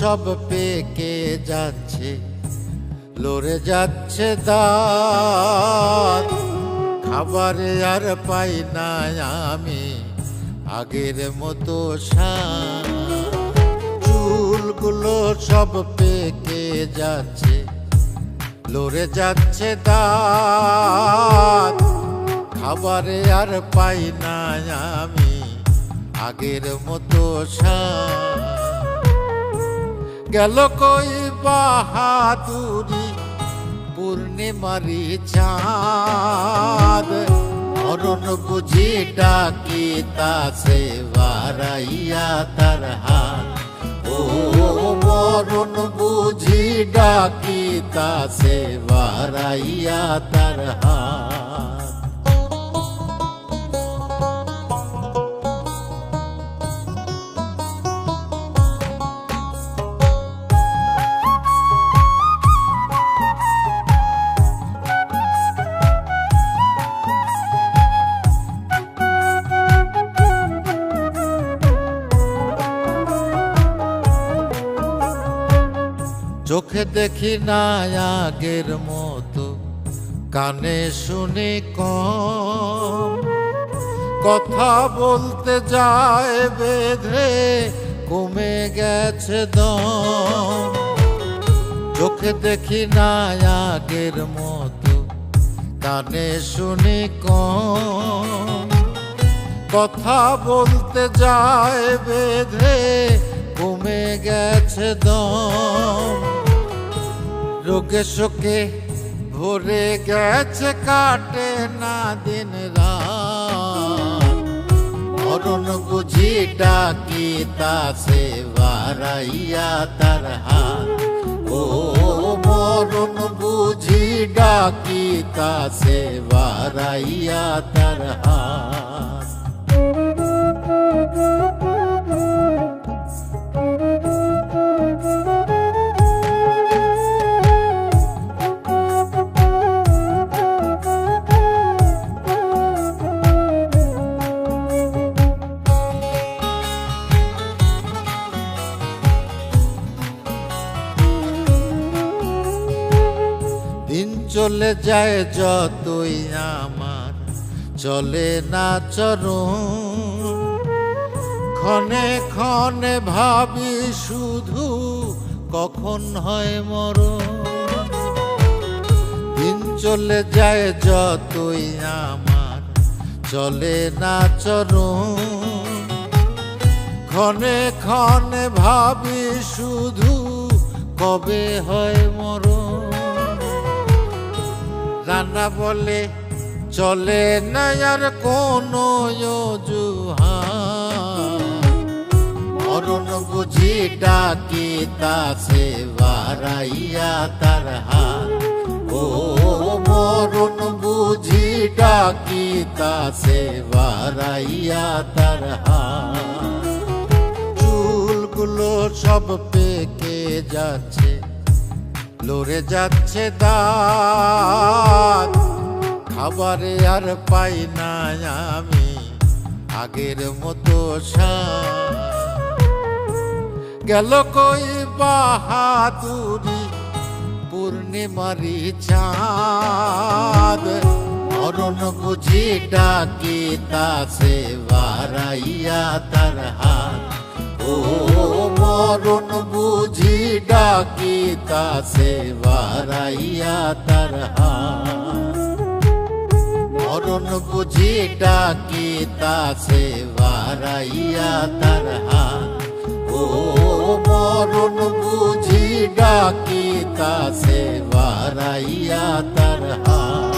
সব পেকে যাচ্ছে, লড়ে যাচ্ছে দাঁত। খাবারে আর পাই না আমি আগের মতো স্বাদ। চুলগুলো সব পেকে যাচ্ছে, লড়ে যাচ্ছে দাঁত। খাবারে আর পাই না আমি আগের মতো স্বাদ। গেল কই বাহাদুরি পূর্ণিমারি চাঁদ। মরণ বুঝি ডাকিতাছে বাড়াইয়া তার হাত। ও মরণ বুঝি ডাকিতাছে বাড়াইয়া তার হাত। চোখে দেখি না আগের মতো, কানে শুনি কম। কথা বলতে যায় বেঁধে কমে গেছে দম। চোখে দেখি না আগের মতো, কানে শুনি কম। কথা বলতে যায় বেঁধে কমে গেছে দম। রোগে শোকে ভরে গেছে, কাটে না দিন রাত। মরণ বুঝি ডাকিতাছে বাড়াইয়া তার হাত। ও মরণ বুঝি ডাকিতাছে বাড়াইয়া তার হাত। দিন চলে যায় যতই আমার চলে না চরণ। ক্ষণে ক্ষণে ভাবি শুধু কখন হয় মরণ। দিন চলে যায় যতই আমার চলে না চরণ। ক্ষণে ক্ষণে ভাবি শুধু কবে হয় মরণ। রান্না বলে চলে না আর কোনো অজুহাত। মরণ বুঝি ডাকিতাছে বাড়াইয়া তার হাত। ও মরণ বুঝি ডাকিতাছে বাড়াইয়া তার হাত। চুলগুলো সব পেকে যাচ্ছে, লড়ে যাচ্ছে দাঁত। খাবারে আর পাই না আমি আগের মতো স্বাদ। গেল কই বাহাদুরি পূর্ণিমারি চাঁদ। মরণ বুঝি ডাকিতাছে বাড়াইয়া তার হাত। ও মরণ বুঝি ডাকিতাছে বাড়াইয়া তার হাত। মরণ বুঝি ডাকিতাছে বাড়াইয়া তার হাত। ও মরণ বুঝি ডাকিতাছে বাড়াইয়া তার হাত।